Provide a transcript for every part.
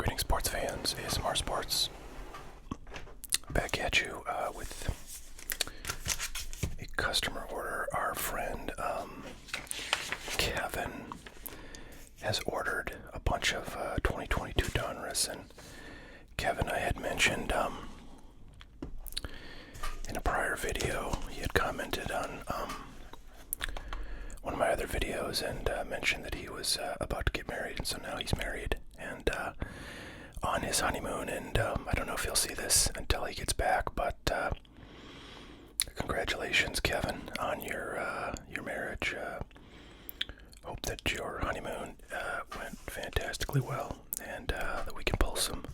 Greetings, sports fans. ASMR Sports back at you with a customer order. Our friend Kevin has ordered a bunch of 2022 Donruss, and Kevin, I had mentioned in a prior video, he had commented on one of my other videos and mentioned that he was about to get married, and so now he's married and on his honeymoon, and I don't know if he'll see this until he gets back, but congratulations, Kevin, on your marriage. Hope that your honeymoon went fantastically well, and that we can pull some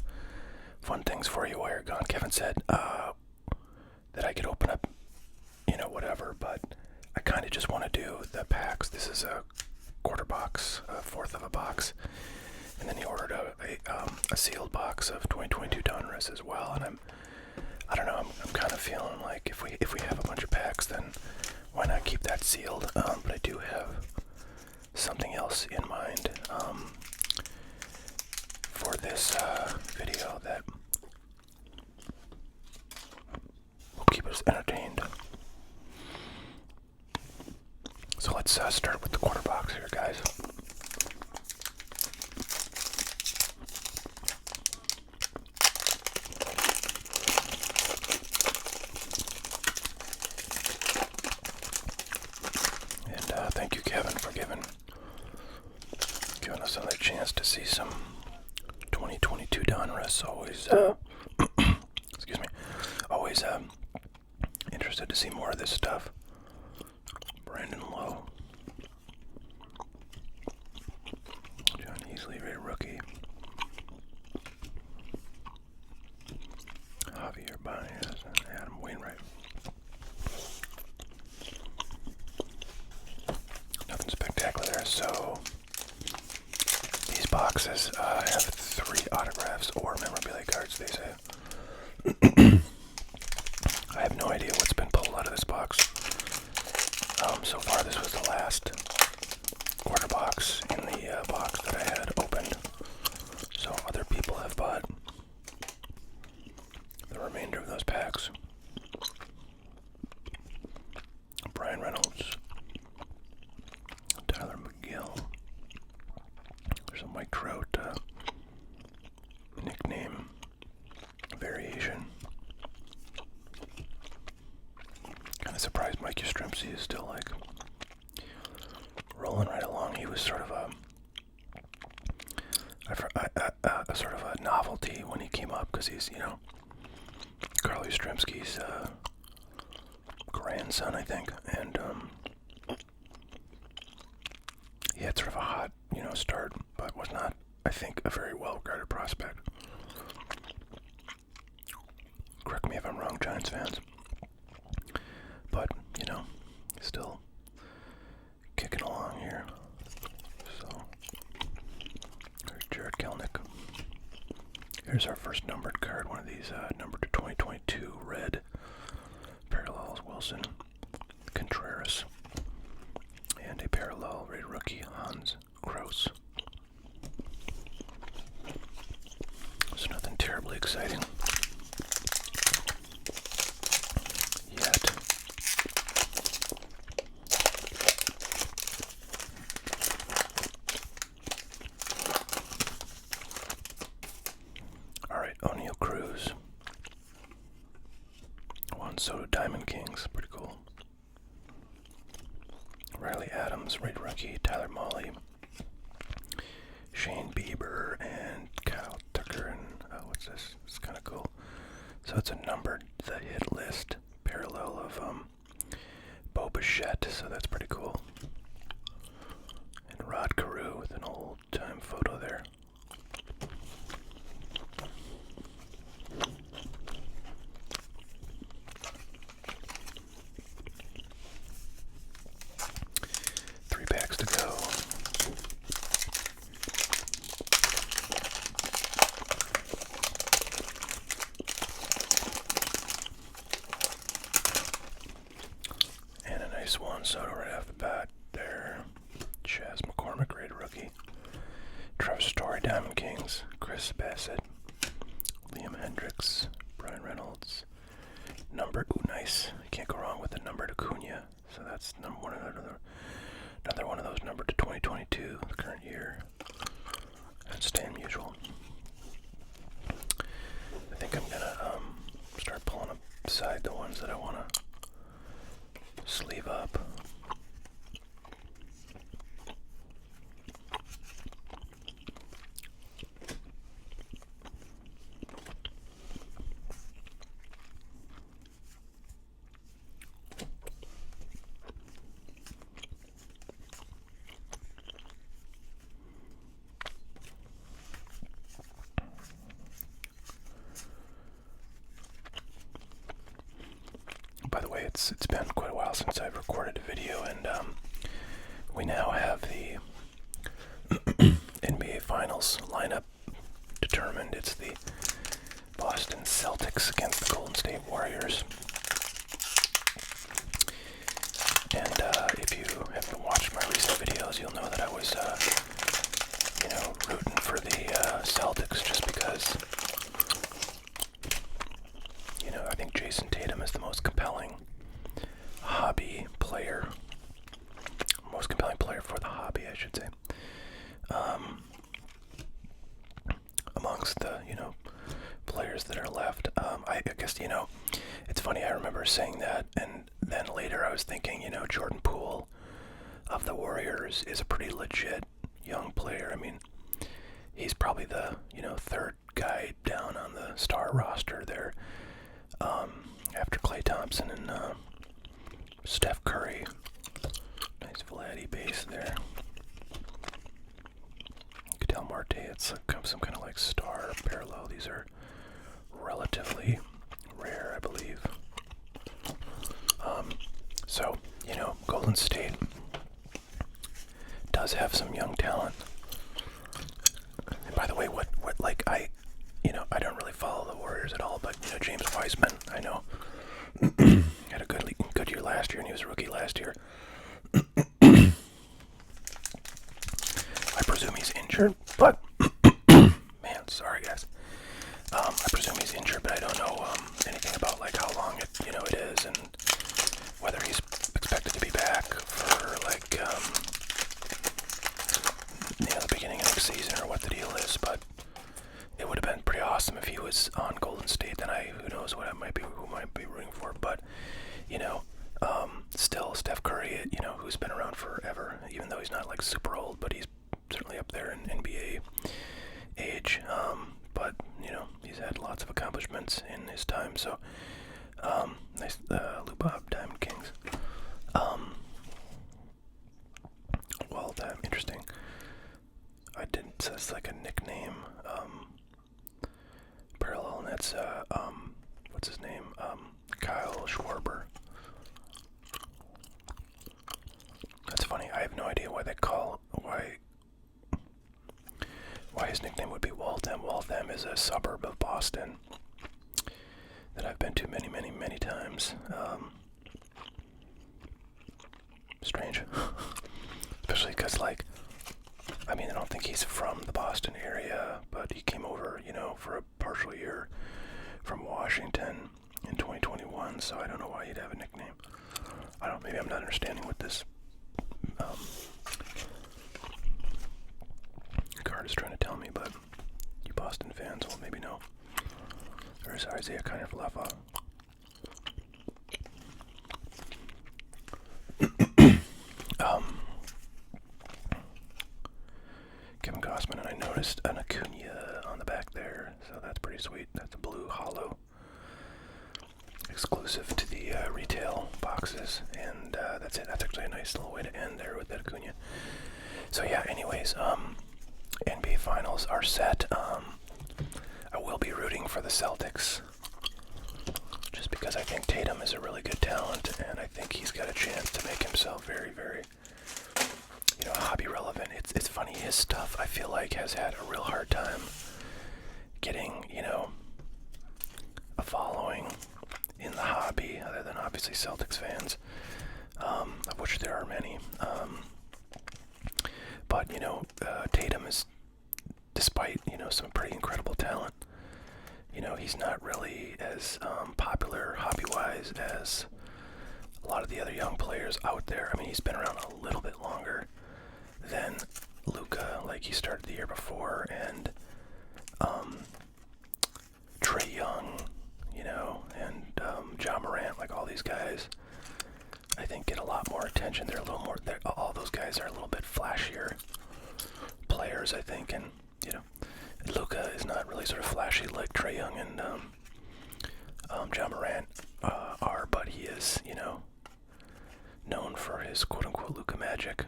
fun things for you while you're gone. Kevin said that I could open up, whatever, but I kind of just want to do the packs. This is a quarter box, a fourth of a box, and then he ordered a sealed box of 2022 Donruss as well. And I don't know, I'm kind of feeling like if we have a bunch of packs, then why not keep that sealed? But I do have something else in mind for this video that will keep us entertained. So let's start with the quarter box here, guys. And thank you, Kevin, for giving us another chance to see some 2022 Donruss. Always, excuse me, always interested to see more of this stuff. Brandon Lowe, John Easley, Ray Rookie, Javier Baez, and Adam Wainwright. Nothing spectacular there. So these boxes have 3 autographs or memorabilia cards, they say. I have no idea what's been pulled out of this box. So far, this was the last quarter box in the box that I had opened. So other people have bought the remainder of those packs. Brian Reynolds, Tyler McGill. There's a Mike Trout nickname variation. Kind of surprised Mike Yastrzemski is still rolling right along. He was sort of a sort of a novelty when he came up because he's Carl Yastrzemski's grandson, I think, and he had sort of a hot start, but was not, I think, a very well regarded prospect. Correct me if I'm wrong, Giants fans. But, still kicking along here. So, there's Jared Kelnick. Here's our first numbered card, one of these numbered to 2022 red parallels, Wilson Contreras, and a parallel red rookie, Hans Kraus. So nothing terribly exciting yet. Alright, O'Neal Cruz. Juan Soto Diamond Kings, pretty cool. Riley Adams, red rookie, Tyler Mahle, Shane Bieber, and Kyle Tucker, and what's this? It's kind of cool. So it's a numbered, the hit list parallel of Bo Bichette, so that's pretty cool. And Rod Carew with an old time photo there. Three packs to go. And a nice Juan Soto right off the bat there. Chaz McCormick, great rookie. Travis Story, Diamond Kings, Chris Bassett, Liam Hendricks, Brian Reynolds, numbered, ooh nice, can't go wrong with the numbered Acuna, so that's another one of those numbered to 2022, the current year. That's Stan Musial. I think I'm gonna start pulling aside the ones that I wanna sleeve up. By the way, it's been quite a while since I've recorded a video, and we now have the NBA Finals lineup determined. It's the Boston Celtics against the Golden State Warriors. And if you haven't watched my recent videos, you'll know that I was, rooting for the Celtics just because, I think Jason Tatum is the most compelling hobby player. Most compelling player for the hobby, I should say. Amongst the, players that are left. I guess, it's funny, I remember saying that, and then later I was thinking, Jordan Poole of the Warriors is a pretty legit young player. I mean, he's probably the, third guy down on the star roster there. After Klay Thompson and Steph Curry. Nice Vladdy base there. Ketel Marte, it's some kind of like star parallel. These are relatively rare, I believe. So, Golden State does have some young talent. And by the way, I don't really follow the Warriors at all, but, James Wiseman, I know, had a good year last year, and he was a rookie last year. I presume he's injured, but, man, sorry guys. I presume he's injured, but I don't know anything about, how long it is, and whether he's expected to be back for, the beginning of next season, or what the deal is, but it would have been pretty awesome if he was on Golden State. Then who knows who might be rooting for. But still Steph Curry, who's been around forever, even though he's not super old, but he's certainly up there in NBA age. But he's had lots of accomplishments in his time. So nice, Lou Bob, Diamond Kings. Well, interesting. I didn't. So it's like a nickname. Parallel, and that's what's his name? Kyle Schwarber. That's funny. I have no idea why his nickname would be Waltham. Waltham is a suburb of Boston that I've been to many, many, many times. Strange, especially because I don't think he's from the Boston area, but he came over, for a partial year from Washington in 2021, so I don't know why he'd have a nickname. Maybe I'm not understanding what this card is trying to tell me, but you Boston fans will maybe know. There's Isaiah Kiner-Falefa. Kevin Gossman, and I noticed an Acuna on the back there, so that's pretty sweet. That's a blue hollow, exclusive to the retail boxes, and that's it. That's actually a nice little way to end there with that Acuna. So yeah, anyways, NBA Finals are set. I will be rooting for the Celtics, just because I think Tatum is a really good talent, and I think he's got a chance to make himself very, very, hobby relevant. It's funny, his stuff, I feel like, has had a real hard time getting, a following in the hobby, other than obviously Celtics fans, of which there are many. But, Tatum is despite, some pretty incredible talent. He's not really as popular hobby-wise as a lot of the other young players out there. I mean, he's been around a little bit longer than Luka, like he started the year before, and Trae Young, and Ja Morant, like all these guys, I think get a lot more attention. They're a little more, all those guys are a little bit flashier players, I think, and, Luka is not really sort of flashy like Trae Young and Ja Morant are, but he is, known for his quote-unquote Luka magic.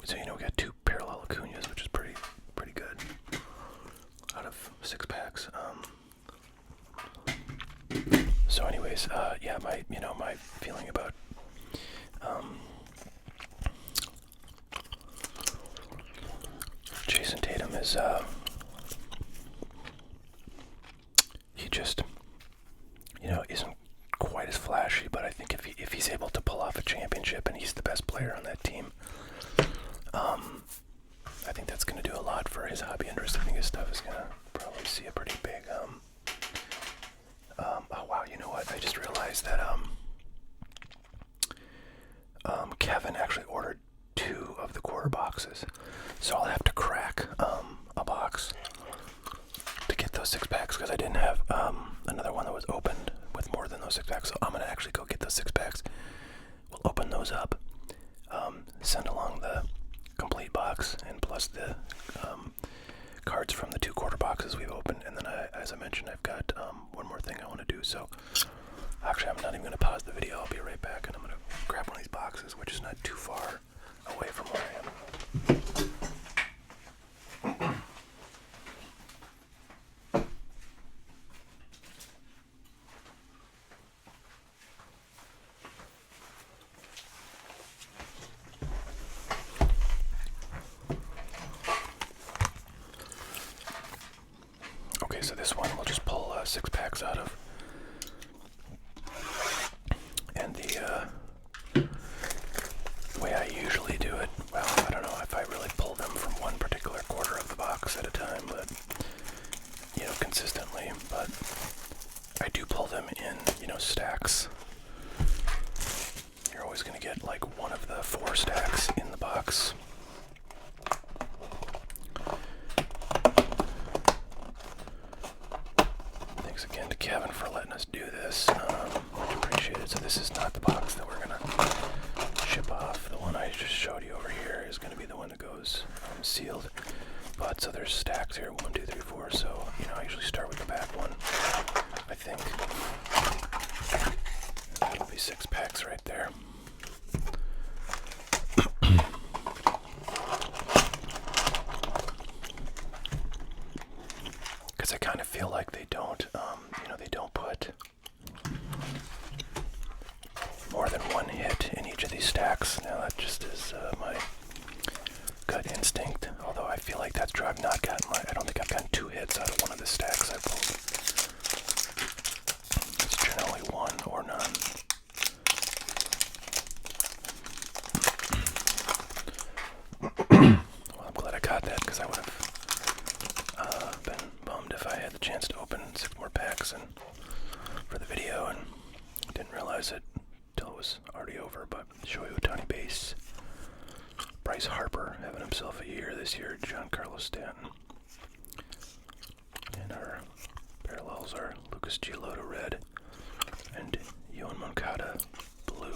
So, we got 2 parallel Acuñas, which is pretty good out of 6 packs. So anyways, yeah, my feeling about Jason Tatum is he just isn't quite as flashy, but I think if he's able to pull off a championship and he's the best player on that team, I think that's going to do a lot for his hobby interest. I think his stuff is going to probably see a pretty big oh wow, you know what? I just realized that Kevin actually ordered 2 of the quarter boxes, so I'll have to crack a box to get those 6 packs because I didn't have another one that was opened with more than those 6 packs. So I'm gonna actually go get those 6 packs. We'll open those up, send along the complete box and plus the cards from the 2 quarter boxes we've opened, and then as I mentioned, I've got one more thing I want to do. So actually, I'm not even going to pause the video. I'll be right back, and I'm going to grab one of these boxes, which is not too far away from where I am. Okay, so this one we'll just pull 6 packs out of. And the way I usually do it, well, I don't know if I really pull them from one particular quarter of the box at a time, but, consistently, but I do pull them in, stacks. You're always going to get like one of the 4 stacks in the box. Thanks again to Kevin for letting us do this. Much appreciated. So this is not the box that we're going to ship off. The one I just showed you over here is going to be the one that goes sealed. But so there's stacks here, 1, 2, 3, 4. So, I usually start with the back one, I think. That'll be 6 packs right there. Because I kind of feel like they don't, they don't put more than 1 hit in each of these stacks. Now that just is my gut instinct, although I feel like that's true. I don't think I've gotten 2 hits out of one of the stacks I pulled. It's generally 1 or none. Well, I'm glad I caught that because I would have been bummed if I had the chance to open 6 more packs and for the video and didn't realize it until it was already over. But Shohei Ohtani base. Bryce Harper having himself a year this year. Giancarlo Stanton. And our parallels are Lucas Giolito red and Yoan Moncada blue.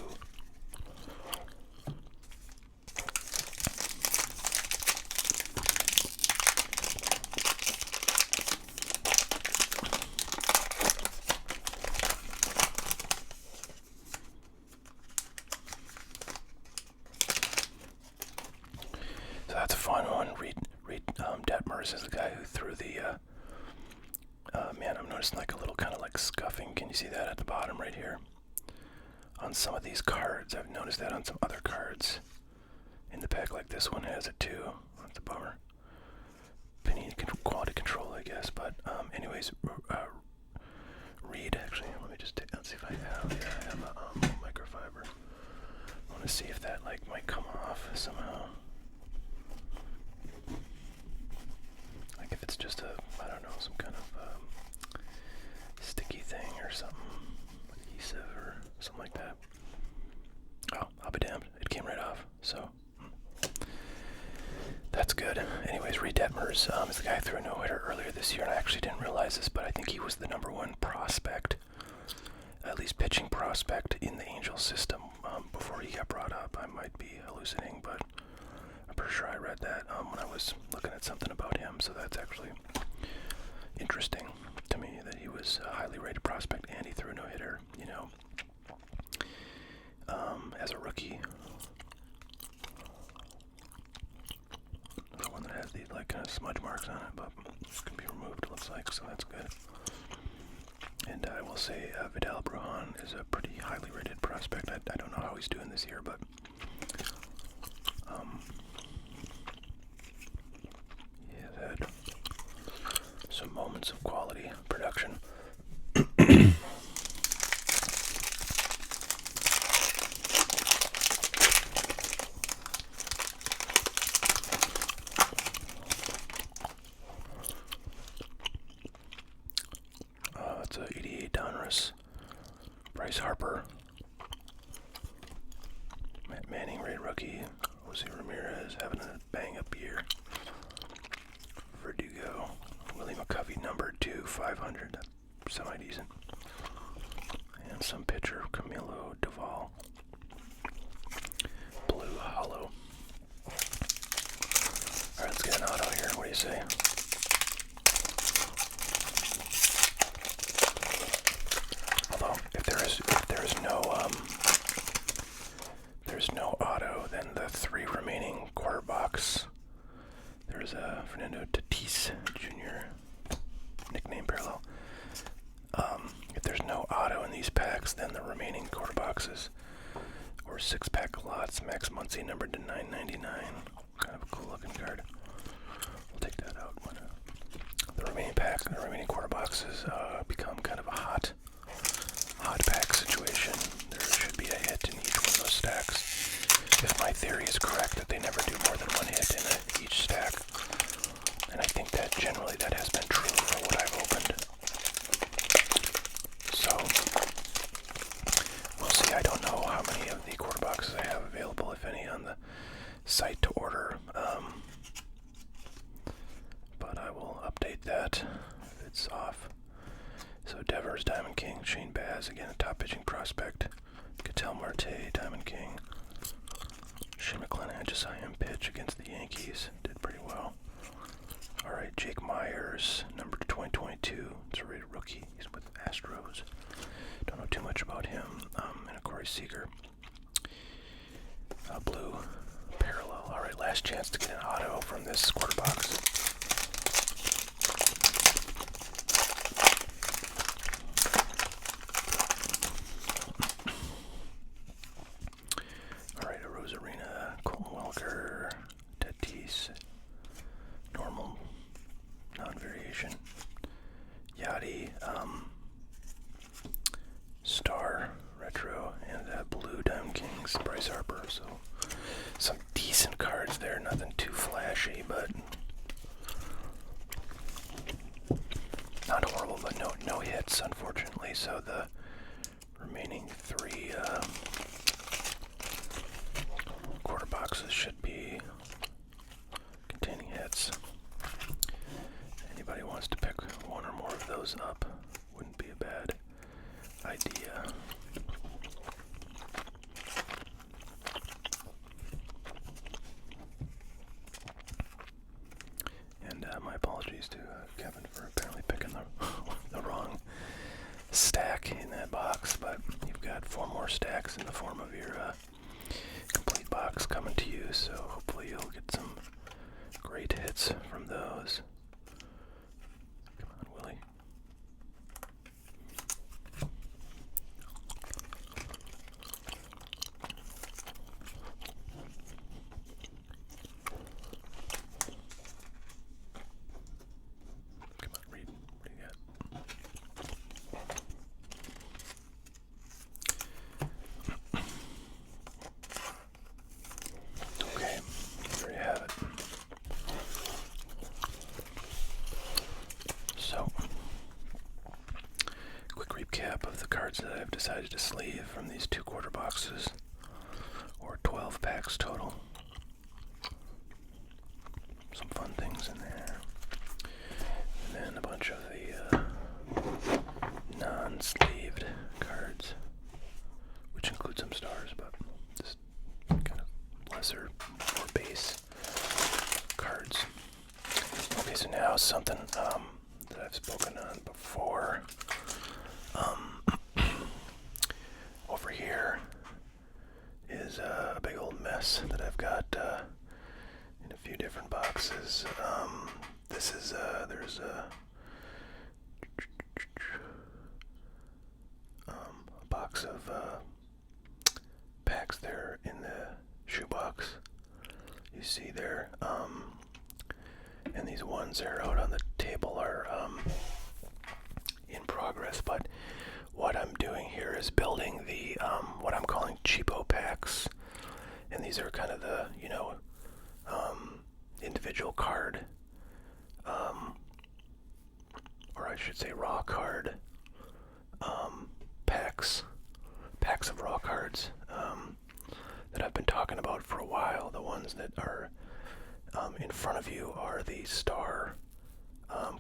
So that's a fun one. Reed Detmers is the guy who threw the, man, I'm noticing like a little kind of like scuffing. Can you see that at the bottom right here? On some of these cards. I've noticed that on some other cards in the pack, like this one has it too. That's a bummer. Penny quality control, I guess. But anyways, Reed, actually, let me just let's see if I have, yeah, I have a microfiber. I want to see if that like might come off somehow. some kind of sticky thing or something, adhesive or something like that. Oh, I'll be damned. It came right off, so that's good. Anyways, Reed Detmers is the guy who threw a no-hitter earlier this year, and I actually didn't realize this, but I think he was the #1 prospect, at least pitching prospect, in the Angels system before he got brought up. I might be hallucinating, but I'm pretty sure I read that when I was looking at something about him, so that's actually interesting to me that he was a highly rated prospect and he threw a no-hitter, you know, as a rookie. The one that has these like kind of smudge marks on it, but it's going to be removed, it looks like, so that's good. And I will say Vidal Brujan is a pretty highly rated prospect. I don't know how he's doing this year, but he has had some moments of quality production. It's a 88 Donruss. Bryce Harper. Matt Manning, rated rookie. Jose Ramirez having a bang-up year. Verdugo. Willie McCovey, #2, 500. That's semi-decent. And some pitcher, Camilo Duvall. Blue Hollow. Alright, let's get an auto here. What do you say? Although, if there's no auto, then the 3 remaining quarter box. There's a Fernando Tatis Jr. nickname parallel. If there's no auto in these packs, then the remaining quarter boxes or 6-pack lots, Max Muncy numbered to 999. Kind of a cool looking card. We'll take that out when the remaining quarter boxes become kind of a hot pack situation. There should be a hit in each one of those stacks. If my theory is correct that they never do more than 1 hit in each stack. And I think that generally that has been true for what I've opened. So, we'll see. I don't know how many of the quarter boxes I have available, if any, on the site to order. But I will update that if it's off. So Devers, Diamond King, Shane Baz, again a top pitching prospect. Ketel Marte, Diamond King. Shane McClanahan, just saw him pitch against the Yankees. Did pretty well. Alright, Jake Myers, number 2022. It's a rated rookie. He's with Astros. Don't know too much about him. And a Corey Seager. Blue parallel. Alright, last chance to get an auto from this quarter box. Arena, Colton Welker, Tatis, normal, non-variation, Yachty, Star, Retro, and Blue Diamond Kings, Bryce Harper. So some decent cards there, nothing too flashy, but not horrible, but no hits, unfortunately. So the remaining 3 quarter boxes should be containing hits. Anybody wants to pick one or more of those up, wouldn't be a bad idea. And my apologies to Kevin for apparently picking the wrong stack in that box, but you've got 4 more stacks in the form of your complete box coming to you, so hopefully you'll get some great hits from those. Come on, Willie. Come on, Reed. What do you got? Okay. a sleeve from these 2/4 boxes, or 12 packs total. Some fun things in there. And then a bunch of the non-sleeved cards, which include some stars, but just kind of lesser or base cards. Okay, so now something that I've spoken on before. Over here is a big old mess that I've got in a few different boxes. This is there's a box of packs there in the shoebox. You see there, and these ones that are out on the table are in progress. But what I'm doing here is building the what I'm calling Cheap-O packs, and these are kind of the individual card, or I should say raw card packs of raw cards that I've been talking about for a while. The ones that are in front of you are the star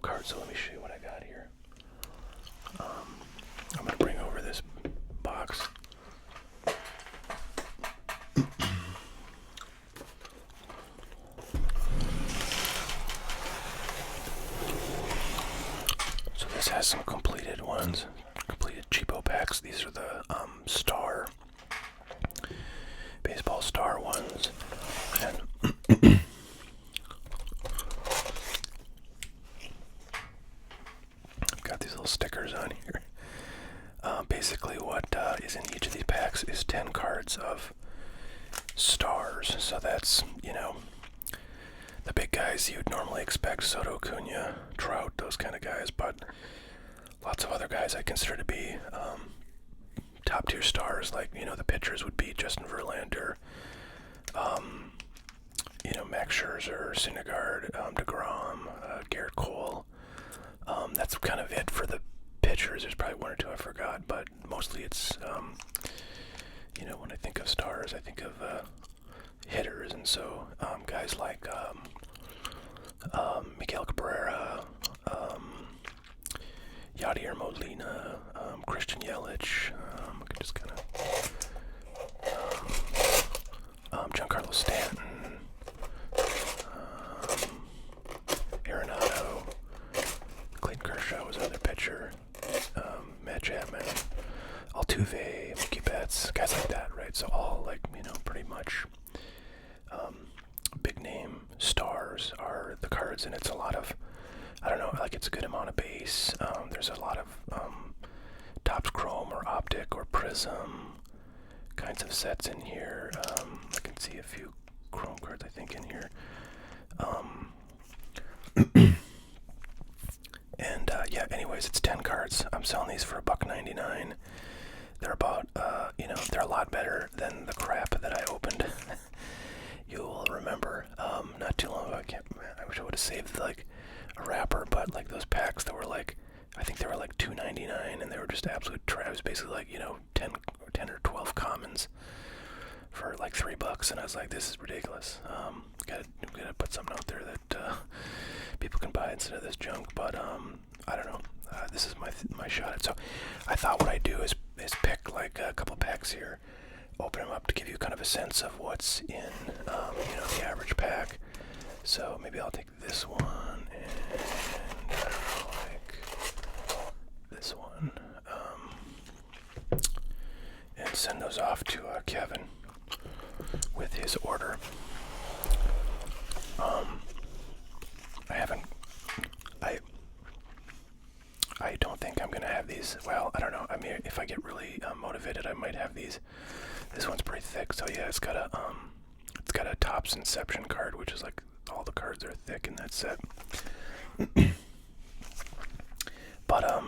cards. So let me show you what I got here. I'm going to bring over this box. So this has some completed ones, completed Cheap-O packs. These are the star, baseball star ones. And I've got these little stickers on here. Basically what is in each of these packs is 10 cards of stars. So that's, the big guys you'd normally expect: Soto, Cunha, Trout, those kind of guys, but lots of other guys I consider to be top tier stars. Like, the pitchers would be Justin Verlander, Max Scherzer, Syndergaard, DeGrom, Garrett Cole. That's kind of it for the pitchers. There's probably one or two I forgot, but mostly it's, when I think of stars, I think of hitters, and so guys like Miguel Cabrera, Yadier Molina, Christian Yelich, I can just kind of Giancarlo Stanton, Arenado, Clayton Kershaw was another pitcher, Matt Chapman, Altuve, Mookie Betts, guys like that, right? So all pretty much big name stars are the cards, and it's a lot of, it's a good amount of base. There's a lot of Topps Chrome or Optic or Prism kinds of sets in here. I can see a few Chrome cards, I think, in here. And anyways, it's 10 cards. I'm selling these for $1.99. They're about, they're a lot better than the crap that I opened. You'll remember, not too long ago, I wish I would have saved a wrapper, but those packs that were I think they were $2.99, and they were just absolute trash. It was basically 10 or 12 commons for $3, and I was like, this is ridiculous. Gotta put something out there that people can buy instead of this junk. But I don't know. This is my shot at. So I thought what I'd do is pick a couple packs here, open them up to give you kind of a sense of what's in the average pack. So maybe I'll take this one and this one, and send those off to Kevin with his order. I don't think I'm gonna have these. Well, I don't know. I mean, if I get really motivated, I might have these. This one's pretty thick, so yeah, it's got a Topps Inception card, which is all the cards are thick in that set. But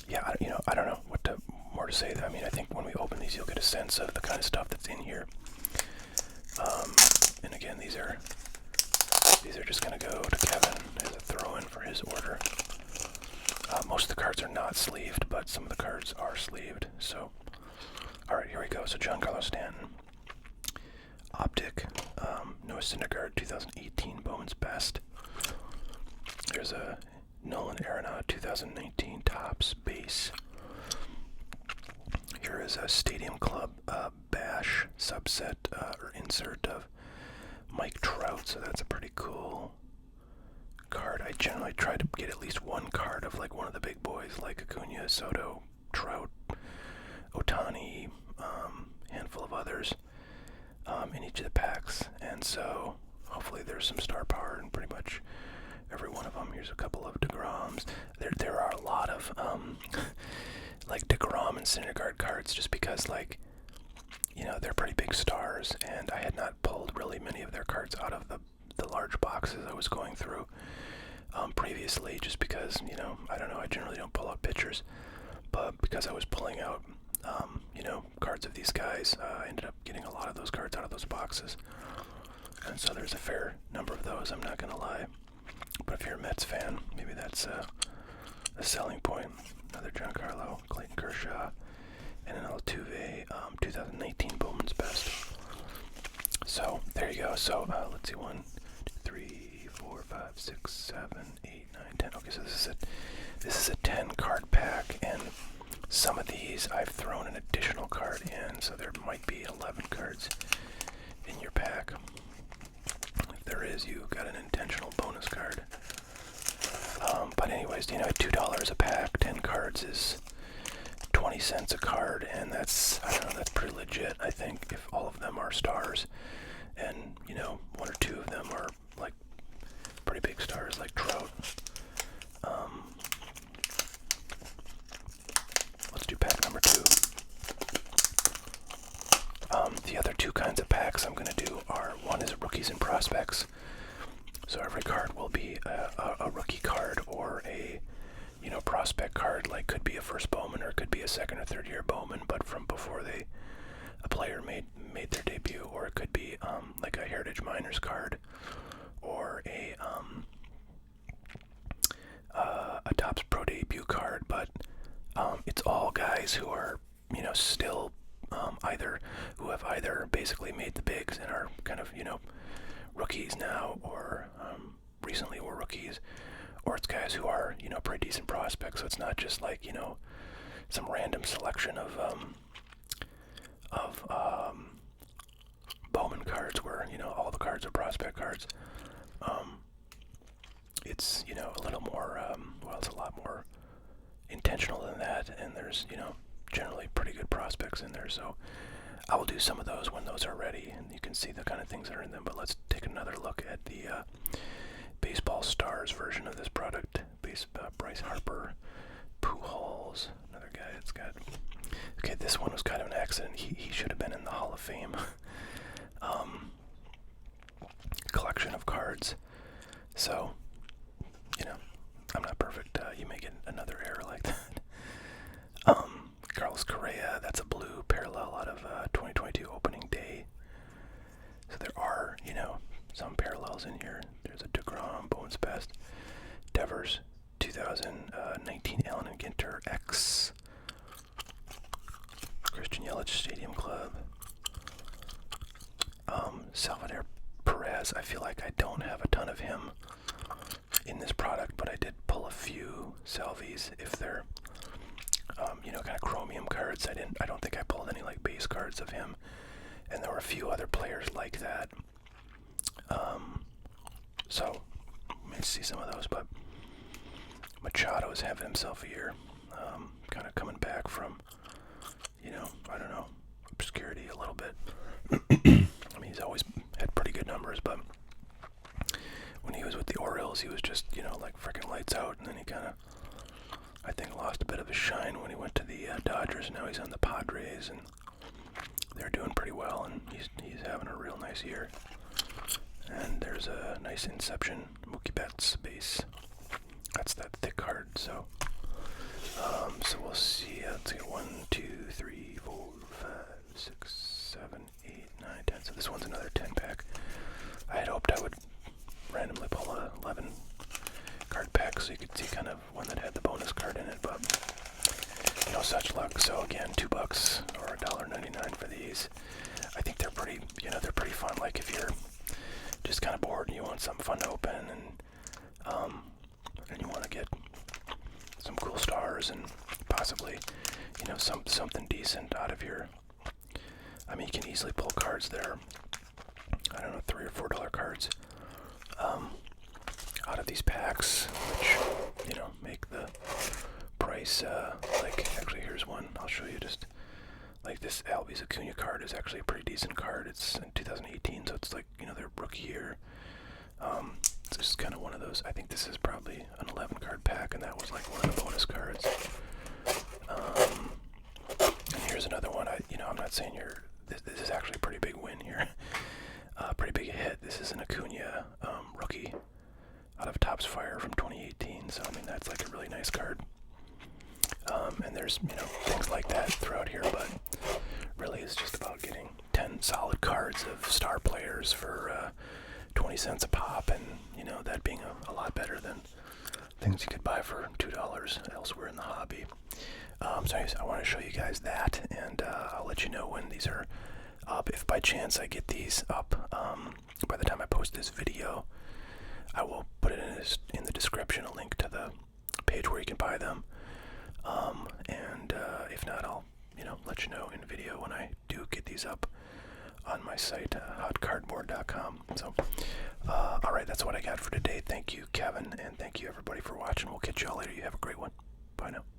yeah, I don't know what more to say. I mean, I think when we open these, you'll get a sense of the kind of stuff that's in here. And again, these are just gonna go to Kevin as a throw-in for his order. Most of the cards are not sleeved, but some of the cards are sleeved. So, alright, here we go. So Giancarlo Stanton. Optic. Noah Syndergaard, 2018 Bowman's Best. There's a Nolan Arenado 2019 Topps base. Here is a Stadium Club Bash subset or insert of Mike Trout, so that's a pretty cool card. I generally try to get at least one card of like one of the big boys, like Acuna, Soto, Trout, Ohtani, handful of others in each of the packs, and so hopefully there's some star power in pretty much every one of them. Here's a couple of DeGroms. There are a lot of like DeGrom and Syndergaard cards, just because, like, you know, they're pretty big stars, and I had not pulled really many of their cards out of the large boxes I was going through previously, just because, you know, I don't know, I generally don't pull out pitchers, but because I was pulling out, you know, cards of these guys, I ended up getting a lot of those cards out of those boxes, and so there's a fair number of those, I'm not gonna lie. But if you're a Mets fan, maybe that's a selling point. Another Giancarlo, Clayton Kershaw, and an Altuve 2019 Bowman's Best. So there you go. So let's see, 1, 2, 3, 4, 5, 6, 7, 8, 9, 10. Okay, so this is a 10 card pack, and some of these I've thrown an additional card in, so there might be 11 cards in your pack. If there is, you got an intentional bonus card. But anyways, you know, at $2 a pack, 10 cards is 20 cents a card, and that's, I don't know, that's pretty legit, I think, if all of them are stars, and, you know, one or two of them are, like, pretty big stars, like Trout. Let's do pack number 2. The other two kinds of packs I'm going to do are, one is rookies and prospects. So every card will be a rookie card or a, you know, prospect card. Like, could be a first Bowman or could be a second or third year Bowman, but from before a player made their debut, or it could be like a Heritage Miners card or a Topps Pro debut card. But it's all guys who are, you know, still who have either basically made the bigs and are kind of, you know, rookies now, or recently were rookies, or it's guys who are, you know, pretty decent prospects. So it's not just like, you know, some random selection of Bowman cards where, you know, all the cards are prospect cards. It's, you know, a little more, well, it's a lot more intentional than that, and there's, you know, generally pretty good prospects in there. So I will do some of those when those are ready, and you can see the kind of things that are in them. But let's take another look at the Baseball Stars version of this product. Bryce Harper, Pujols, another guy that's got... Okay, this one was kind of an accident. He should have been in the Hall of Fame collection of cards. So, you know, I'm not perfect. You may get another error like that. Carlos Correa, that's a blue parallel out of 2022 opening day. So there are, you know, some parallels in here. There's a DeGrom, Bowman's Best, Devers, 2019 Allen and Ginter X, Christian Yelich Stadium Club, Salvador Perez. I feel like I don't have a ton of him in this product, but I did pull a few Salvies if they're you know, kind of chromium cards. I don't think I pulled any like base cards of him, and there were a few other players like that. So let me see some of those. But Machado is having himself a year, kind of coming back from, you know, I don't know, obscurity a little bit. I mean, he's always had pretty good numbers, but when he was with the Orioles, he was just, you know, like freaking lights out, and then he kind of, I think, lost a bit of his shine when he went to the Dodgers. Now he's on the Padres, and they're doing pretty well, and he's having a real nice year. And there's a nice Inception Mookie Betts base. That's that thick card. So, so we'll see. Let's get 1, 2, 3, 4, 5, 6, 7, 8, 9, 10. So this one's another 10 pack. I had hoped I would randomly pull a 11 card pack so you could see kind of one that had the bonus card. card in it, but no such luck. So again, $2 or $1.99 for these. I think they're pretty, they're pretty fun. Like if you're just kind of bored and you want something fun to open, and you want to get some cool stars and possibly, something decent out of your. I mean, you can easily pull cards there. I don't know, $3 or $4 cards out of these packs, which make the price. Like actually, here's one. I'll show you just. Like this Albies Acuna card is actually a pretty decent card. It's in 2018, so it's like, their rookie year. It's just kind of one of those. I think this is probably an 11 card pack, and that was like one of the bonus cards. And here's another one. I'm not saying this is actually a pretty big win here. Pretty big hit. This is an Acuna rookie out of Topps Fire from 2018. So I mean that's like a really nice card. And there's, things like that throughout here, but really it's just about getting 10 solid cards of star players for 20 cents a pop, and, that being a lot better than things you could buy for $2 elsewhere in the hobby. So anyways, I want to show you guys that, and I'll let you know when these are up. If by chance I get these up by the time I post this video, I will put it in the description, a link to the page where you can buy them. And if not, I'll let you know in video when I do get these up on my site, hotcardboard.com. So alright, that's what I got for today. Thank you, Kevin, and thank you everybody for watching. We'll catch y'all later. You have a great one. Bye now.